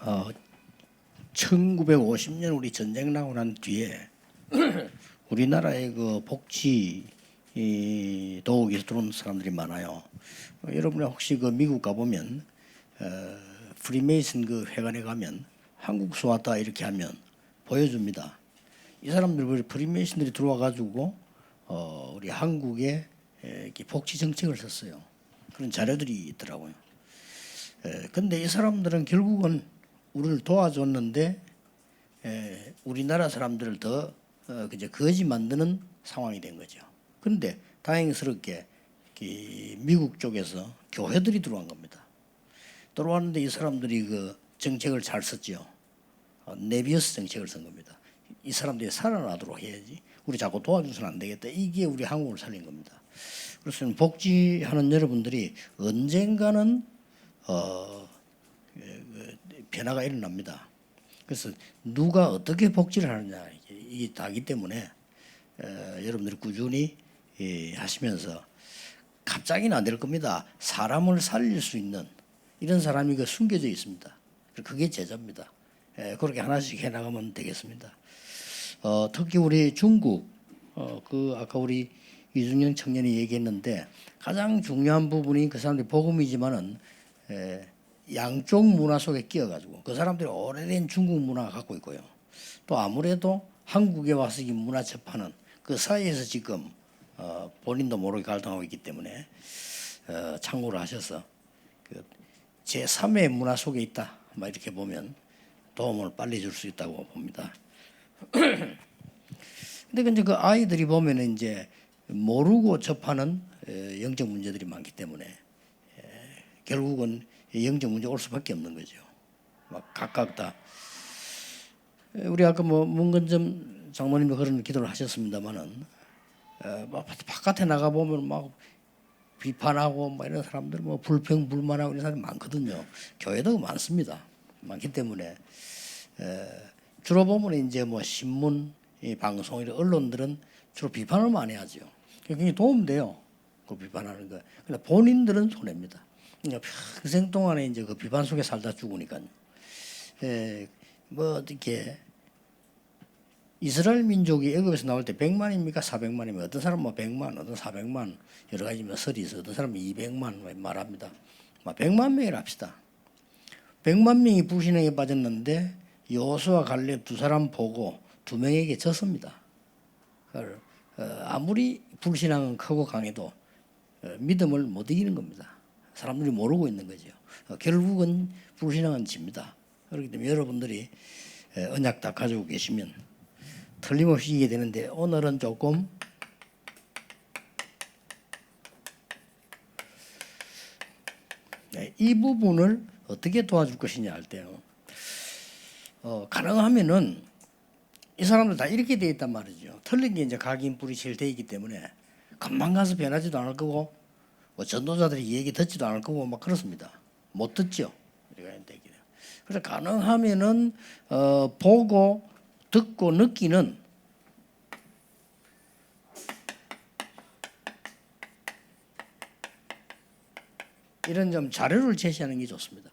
어, 1950년 우리 전쟁 나고 난 뒤에 우리나라의 그 복지 도옥에서 들어온 사람들이 많아요. 여러분이 혹시 그 미국 가보면 프리메이슨 그 회관에 가면 한국서 왔다 이렇게 하면 보여줍니다. 이 사람들 프리메이슨들이 들어와 가지고 우리 한국에 이렇게 복지 정책을 썼어요. 그런 자료들이 있더라고요. 근데 이 사람들은 결국은 우리를 도와줬는데 우리나라 사람들을 더 이제 거지 만드는 상황이 된 거죠. 그런데 다행스럽게 미국 쪽에서 교회들이 들어온 겁니다. 들어왔는데 이 사람들이 그 정책을 잘 썼죠. 네비어스 정책을 쓴 겁니다. 이 사람들이 살아나도록 해야지. 우리 자꾸 도와줘서는 안 되겠다. 이게 우리 한국을 살린 겁니다. 그래서 복지하는 여러분들이 언젠가는 변화가 일어납니다. 그래서 누가 어떻게 복지를 하느냐 이게 다기 때문에 여러분들이 꾸준히 하시면서 갑자기는 안 될 겁니다. 사람을 살릴 수 있는 이런 사람이 그 숨겨져 있습니다. 그게 제자입니다. 그렇게 하나씩 해나가면 되겠습니다. 특히 우리 중국 그 아까 우리 이준영 청년이 얘기했는데 가장 중요한 부분이 그 사람들이 복음이지만은 양쪽 문화 속에 끼어가지고 그 사람들이 오래된 중국 문화가 갖고 있고요. 또 아무래도 한국에 와서 이 문화 접하는 그 사이에서 지금 본인도 모르게 갈등하고 있기 때문에 참고를 하셔서 그 제3의 문화 속에 있다. 막 이렇게 보면 도움을 빨리 줄 수 있다고 봅니다. 근데 이제 그 아이들이 보면은 이제 모르고 접하는 영적 문제들이 많기 때문에 결국은 영적 문제 올 수밖에 없는 거죠. 막 각각 다 우리 아까 뭐 문건점 장모님도 그런 기도를 하셨습니다만은 바깥에 나가 보면 막 비판하고 막 이런 사람들 뭐 불평 불만하고 이런 사람이 많거든요. 교회도 많습니다. 많기 때문에 주로 보면 이제 뭐 신문, 방송 이런 언론들은 주로 비판을 많이 하죠. 굉장히 도움돼요. 그 비판하는 거. 근데 본인들은 손해입니다. 그러니까 평생 동안에 이제 그 비판 속에 살다 죽으니까요. 뭐 어떻게 이스라엘 민족이 애굽에서 나올 때 100만입니까 400만입니까? 어떤 사람은 뭐 100만, 어떤 400만 여러 가지 설이 있어. 어떤 사람은 200만 말합니다. 100만 명이라 합시다. 100만 명이 불신앙에 빠졌는데 여호수아 갈렙 두 사람 보고 두 명에게 졌습니다. 아무리 불신앙은 크고 강해도 믿음을 못 이기는 겁니다. 사람들이 모르고 있는 거죠. 결국은 불신앙은 집니다. 그렇기 때문에 여러분들이 언약 다 가지고 계시면 틀림없이 이게 되는데 오늘은 조금 이 부분을 어떻게 도와줄 것이냐 할 때요. 가능하면은 이 사람들 다 이렇게 돼 있단 말이죠. 틀린 게 이제 각인 뿌리 제일 돼 있기 때문에 금방 가서 변하지도 않을 거고 뭐 전도자들이 얘기 듣지도 않을 거고 막 그렇습니다. 못 듣죠. 그래서 가능하면은 보고 듣고 느끼는 이런 좀 자료를 제시하는 게 좋습니다.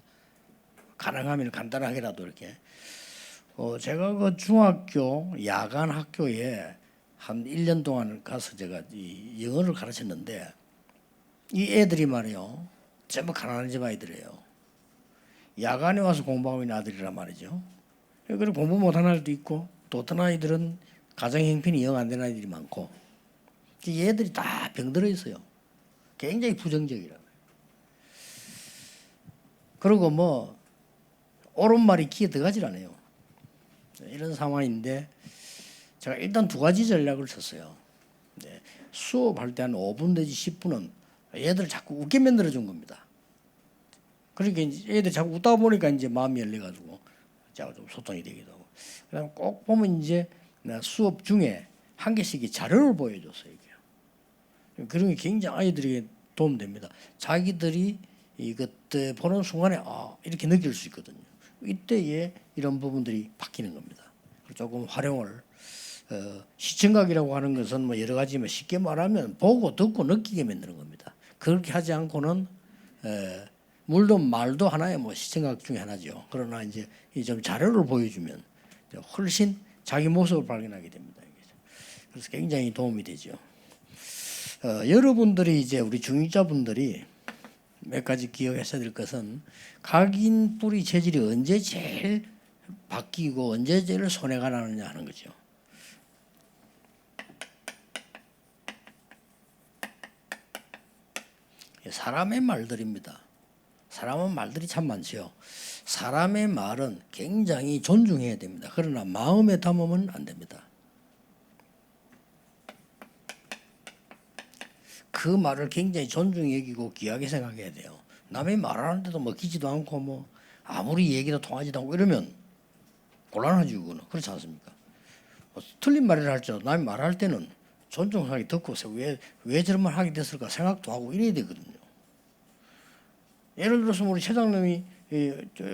가능하면 간단하게라도 이렇게. 제가 그 중학교 야간 학교에 한 1년 동안 가서 제가 이 영어를 가르쳤는데 이 애들이 말이요. 전부 가난한 집 아이들이에요. 야간에 와서 공부하고 있는 아들이란 말이죠. 그리고 공부 못하는 아이들도 있고 또 어떤 아이들은 가정 형편이 영 안 되는 아이들이 많고 얘들이 다 병들어 있어요. 굉장히 부정적이라. 그리고 뭐 옳은 말이 귀에 들어가질 않아요. 이런 상황인데 제가 일단 두 가지 전략을 썼어요. 수업할 때 한 5분 내지 10분은 얘들을 자꾸 웃게 만들어 준 겁니다. 그러니까 이제 애들 자꾸 웃다 보니까 이제 마음이 열려가지고 제가 좀 소통이 되기도 하고. 그다음 꼭 보면 이제 수업 중에 한 개씩 자료를 보여줬어요. 그런 게 굉장히 아이들에게 도움됩니다. 자기들이 이것들 보는 순간에 이렇게 느낄 수 있거든요. 이때에 이런 부분들이 바뀌는 겁니다. 조금 활용을 시청각이라고 하는 것은 뭐 여러 가지 쉽게 말하면 보고 듣고 느끼게 만드는 겁니다. 그렇게 하지 않고는 물론 말도 하나의 뭐 시청각 중에 하나죠. 그러나 이제 이 좀 자료를 보여주면 훨씬 자기 모습을 발견하게 됩니다. 그래서 굉장히 도움이 되죠. 여러분들이 이제 우리 중직자분들이 몇 가지 기억하셔야 될 것은 각인 뿌리 체질이 언제 제일 바뀌고 언제 제일 손해가 나느냐 하는 거죠. 사람의 말들입니다. 사람은 말들이 참 많죠. 사람의 말은 굉장히 존중해야 됩니다. 그러나 마음에 담으면 안 됩니다. 그 말을 굉장히 존중히 여기고 귀하게 생각해야 돼요. 남의 말하는데도 먹히지도 않고 뭐 아무리 얘기도 통하지도 않고 이러면 곤란하지 그거는. 그렇지 않습니까? 틀린 말을 할지라도 남이 말할 때는 존중하게 듣고 왜 저런 말 하게 됐을까 생각도 하고 이래야 되거든요. 예를 들어서 우리 회장님이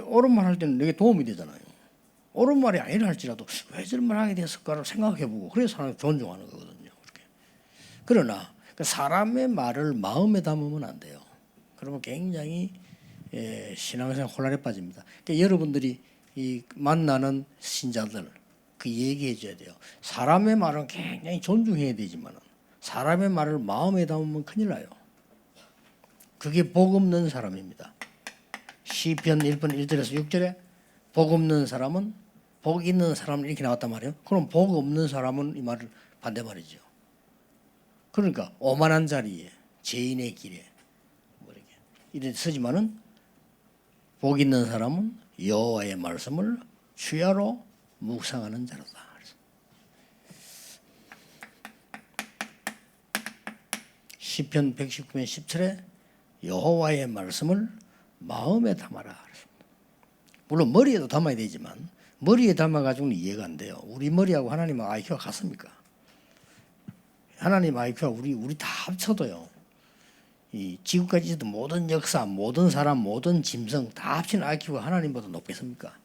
옳은 말 할 때는 내게 도움이 되잖아요. 옳은 말이 아니라 할지라도 왜 저런 말 하게 됐을까를 생각해보고 그래서 사람을 존중하는 거거든요. 그렇게. 그러나 사람의 말을 마음에 담으면 안 돼요. 그러면 굉장히 신앙생활 혼란에 빠집니다. 그러니까 여러분들이 이 만나는 신자들 그 얘기해 줘야 돼요. 사람의 말은 굉장히 존중해야 되지만 사람의 말을 마음에 담으면 큰일 나요. 그게 복 없는 사람입니다. 시편 1편 1절에서 6절에 복 없는 사람은 복 있는 사람은 이렇게 나왔단 말이에요. 그럼 복 없는 사람은 이 말을 반대 말이죠. 그러니까 오만한 자리에 죄인의 길에 뭐 이렇게 쓰지만은 복 있는 사람은 여호와의 말씀을 주야로 묵상하는 자로다. 시편 119편 17에 여호와의 말씀을 마음에 담아라. 물론 머리에도 담아야 되지만 머리에 담아가지고는 이해가 안 돼요. 우리 머리하고 하나님하고 IQ가 같습니까? 하나님 IQ가 우리 다 합쳐도요. 이 지구까지 있어도 모든 역사, 모든 사람, 모든 짐승 다 합친 IQ가 하나님보다 높겠습니까?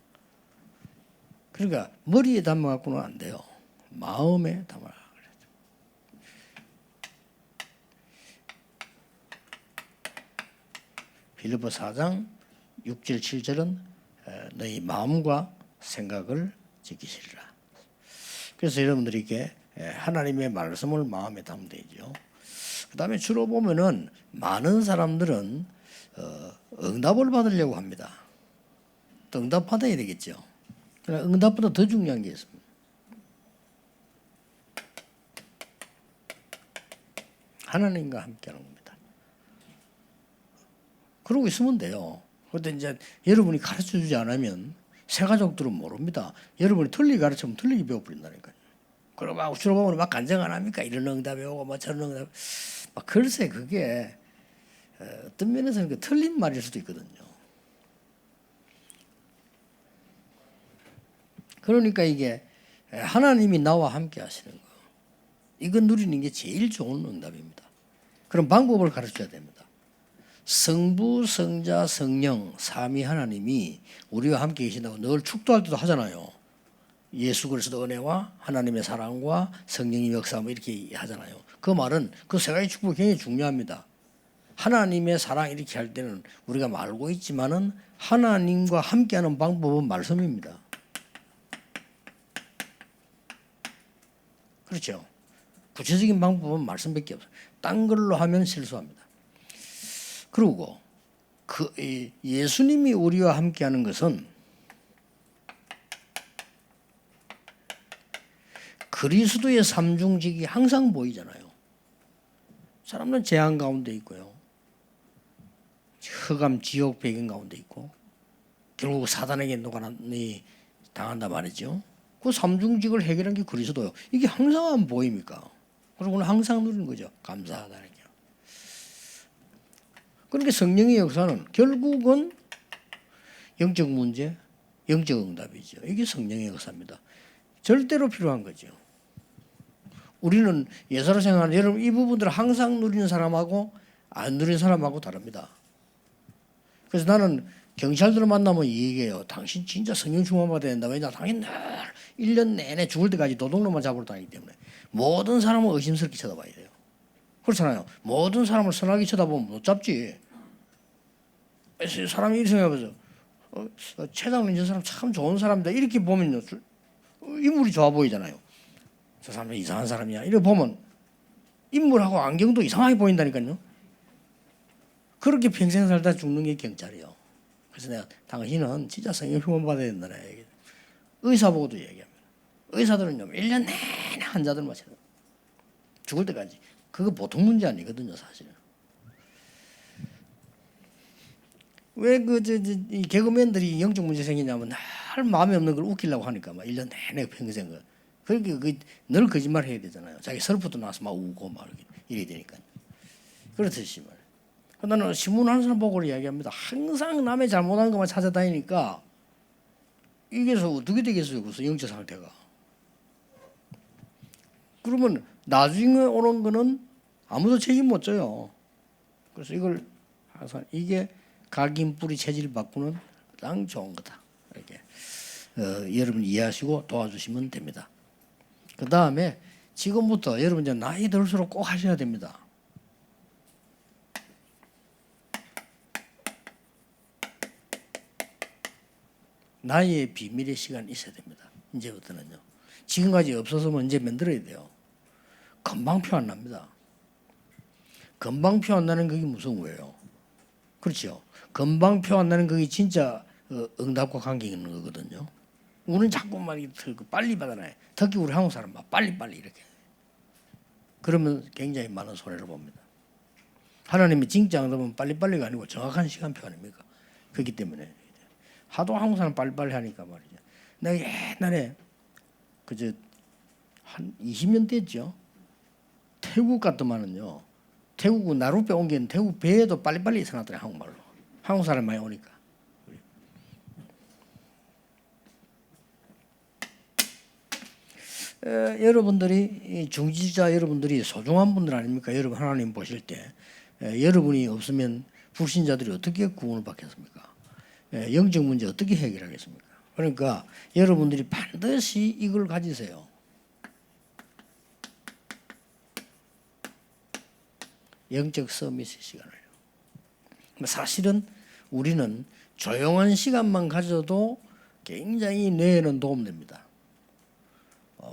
그러니까 머리에 담아갖고는 안 돼요. 마음에 담아라. 빌립보 4장 6절 7절은 너희 마음과 생각을 지키시리라. 그래서 여러분들에게 하나님의 말씀을 마음에 담으면 되죠. 그 다음에 주로 보면은 많은 사람들은 응답을 받으려고 합니다. 또 응답 받아야 되겠죠. 그러나 응답보다 더 중요한 게 있습니다. 하나님과 함께하는 겁니다. 그러고 있으면 돼요. 그런데 이제 여러분이 가르쳐주지 않으면 새 가족들은 모릅니다. 여러분이 틀리게 가르치면 틀리게 배워버린다니까요. 그러고 막 주로 보면 막 간증 안 합니까? 이런 응답이 오고 뭐 저런 응답. 막 글쎄 그게 어떤 면에서는 그 틀린 말일 수도 있거든요. 그러니까 이게 하나님이 나와 함께 하시는 거. 이건 누리는 게 제일 좋은 응답입니다. 그럼 방법을 가르쳐야 됩니다. 성부, 성자, 성령 삼위 하나님이 우리와 함께 계신다고 늘 축도할 때도 하잖아요. 예수 그리스도 은혜와 하나님의 사랑과 성령의 역사 뭐 이렇게 하잖아요. 그 말은 그 세 가지 축복이 굉장히 중요합니다. 하나님의 사랑 이렇게 할 때는 우리가 알고 있지만은 하나님과 함께하는 방법은 말씀입니다. 그렇죠. 구체적인 방법은 말씀밖에 없어요. 딴 걸로 하면 실수합니다. 그리고 예수님이 우리와 함께하는 것은 그리스도의 삼중직이 항상 보이잖아요. 사람은 재앙 가운데 있고요. 흑암 지옥 배경 가운데 있고 결국 사단에게 노가나니 당한단 말이죠. 그 삼중직을 해결한 게 그리스도요. 이게 항상 안 보입니까? 그러고는 항상 누리는 거죠. 감사하다는 게. 그러니까 성령의 역사는 결국은 영적 문제, 영적 응답이죠. 이게 성령의 역사입니다. 절대로 필요한 거죠. 우리는 예사로 생각하는 여러분 이 부분들을 항상 누리는 사람하고 안 누리는 사람하고 다릅니다. 그래서 나는 경찰들을 만나면 얘기해요. 당신 진짜 성령 충만받아야 된다. 왜냐? 당신 늘 1년 내내 죽을 때까지 도둑놈만 잡으러 다니기 때문에 모든 사람을 의심스럽게 쳐다봐야 돼요. 그렇잖아요. 모든 사람을 선하게 쳐다보면 못 잡지. 사람이 이렇게 생각해보죠. 최 장로님 저 사람 참 좋은 사람이다 이렇게 보면요 인물이 좋아 보이잖아요. 저 사람은 이상한 사람이야 이렇게 보면 인물하고 안경도 이상하게 보인다니까요. 그렇게 평생 살다 죽는 게 경찰이요. 그래서 내가 당신은 진짜 성령 휴먼 받아야 된다. 의사 보고도 얘기합니다. 의사들은요 1년 내내 환자들만 찾아 죽을 때까지. 그거 보통 문제 아니거든요 사실은. 왜 이 개그맨들이 영적 문제 생기냐면 늘 마음에 없는 걸 웃기려고 하니까 막 1년 내내 평생 그렇게 늘 거짓말 해야 되잖아요. 자기 슬프도 나서 막 우고 막 이래야 되니까. 그렇듯이 말이에요. 나는 신문하는 사람 보고 이야기합니다. 항상 남의 잘못한 것만 찾아다니니까 이게서 어떻게 되겠어요? 그래서 영적 상태가. 그러면 나중에 오는 거는 아무도 책임 못 져요. 그래서 이걸 항상 이게 각인 뿌리 체질 바꾸는 가장 좋은 거다. 이렇게 여러분 이해하시고 도와주시면 됩니다. 그 다음에 지금부터 여러분 이제 나이 들수록 꼭 하셔야 됩니다. 나이의 비밀의 시간이 있어야 됩니다. 이제부터는요. 지금까지 없어서면 이제 만들어야 돼요. 금방 표 안 납니다. 금방 표 안 나는 그게 무서운 거예요. 그렇죠. 금방 표 안 나는 그게 진짜 응답과 관계 있는 거거든요. 우리는 자꾸만 빨리 받아놔요. 특히 우리 한국 사람 막 빨리 이렇게. 그러면 굉장히 많은 손해를 봅니다. 하나님이 진짜 응답은 빨리가 아니고 정확한 시간표 아닙니까? 그렇기 때문에 하도 한국 사람 빨리 하니까 말이죠. 내가 옛날에 그저 한 20년 됐죠. 태국 갔더만은요. 태국 나룻배 옮기는 태국 배에도 빨리 써놨더래 한국말로. 한국 사람 많이 오니까. 여러분들이 중지자 여러분들이 소중한 분들 아닙니까? 여러분 하나님 보실 때 여러분이 없으면 불신자들이 어떻게 구원을 받겠습니까? 영적 문제 어떻게 해결하겠습니까? 그러니까 여러분들이 반드시 이걸 가지세요. 영적 서밋의 시간을. 사실은 우리는 조용한 시간만 가져도 굉장히 뇌에는 도움됩니다.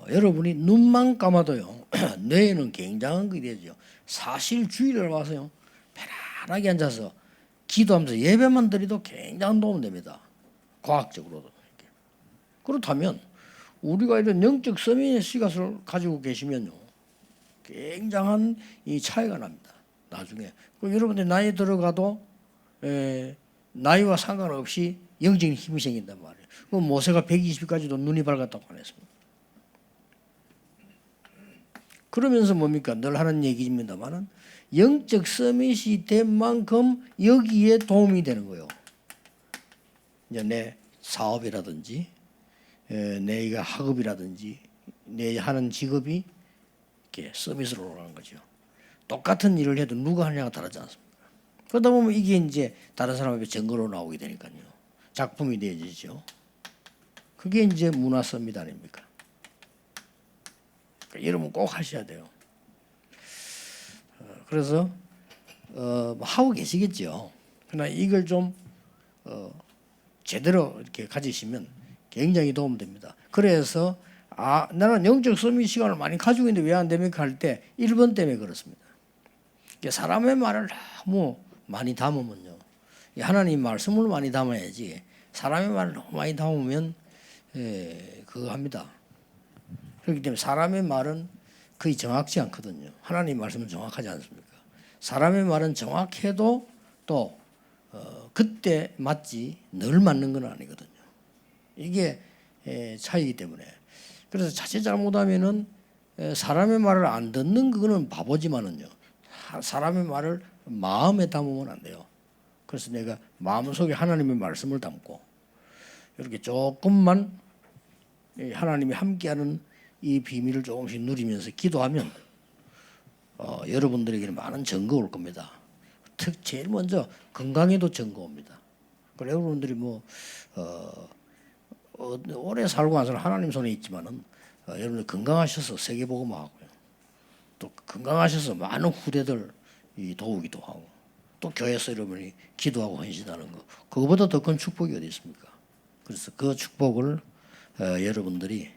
여러분이 눈만 감아도요 뇌에는 굉장한 게 되죠. 사실 주의를 와서요 편안하게 앉아서 기도하면서 예배만 드려도 굉장한 도움됩니다. 과학적으로도. 그렇다면 우리가 이런 영적 서밋의 시간을 가지고 계시면요 굉장한 이 차이가 납니다. 나중에 여러분들 나이 들어가도 나이와 상관없이 영적인 힘이 생긴단 말이에요. 그 모세가 120까지도 눈이 밝았다고 안 했습니다. 그러면서 뭡니까? 늘 하는 얘기입니다만은 영적 서밋이 된 만큼 여기에 도움이 되는 거예요. 이제 내 사업이라든지 내가 학업이라든지 내 하는 직업이 이렇게 서밋으로 오라는 거죠. 똑같은 일을 해도 누가 하느냐가 다르지 않습니까? 그러다 보면 이게 이제 다른 사람 앞에 증거로 나오게 되니까요. 작품이 되어지죠. 그게 이제 문화 서밋 아닙니까? 그러니까 여러분 꼭 하셔야 돼요. 그래서 하고 계시겠죠. 그러나 이걸 좀 제대로 이렇게 가지시면 굉장히 도움됩니다. 그래서 나는 영적 서밋 시간을 많이 가지고 있는데 왜 안 됩니까? 할 때 1번 때문에 그렇습니다. 사람의 말을 너무 많이 담으면요. 하나님 말씀을 많이 담아야지 사람의 말을 너무 많이 담으면 그거 합니다. 그렇기 때문에 사람의 말은 거의 정확지 않거든요. 하나님 말씀은 정확하지 않습니까? 사람의 말은 정확해도 또 그때 맞지 늘 맞는 건 아니거든요. 이게 차이기 때문에 그래서 자칫 잘못하면은 사람의 말을 안 듣는 그거는 바보지만은요. 사람의 말을 마음에 담으면 안 돼요. 그래서 내가 마음속에 하나님의 말씀을 담고 이렇게 조금만 하나님이 함께하는 이 비밀을 조금씩 누리면서 기도하면 여러분들에게는 많은 증거 올 겁니다. 제일 먼저 건강에도 증거 옵니다. 그래 여러분들이 오래 살고 나서는 하나님 손에 있지만은 여러분들 건강하셔서 세계복음하고요. 또 건강하셔서 많은 후대들 도우기도 하고 또 교회에서 여러분이 기도하고 헌신하는 거, 그거보다 더 큰 축복이 어디 있습니까? 그래서 그 축복을 여러분들이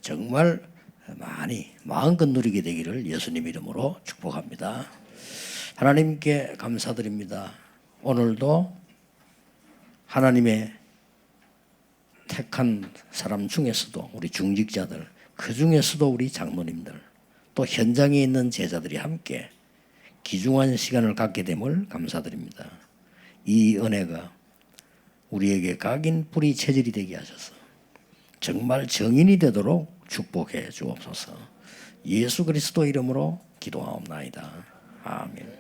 정말 많이 마음껏 누리게 되기를 예수님 이름으로 축복합니다. 하나님께 감사드립니다. 오늘도 하나님의 택한 사람 중에서도 우리 중직자들, 그 중에서도 우리 장로님들, 또 현장에 있는 제자들이 함께 귀중한 시간을 갖게 됨을 감사드립니다. 이 은혜가 우리에게 각인 뿌리 체질이 되게 하셔서 정말 정인이 되도록 축복해 주옵소서. 예수 그리스도 이름으로 기도하옵나이다. 아멘.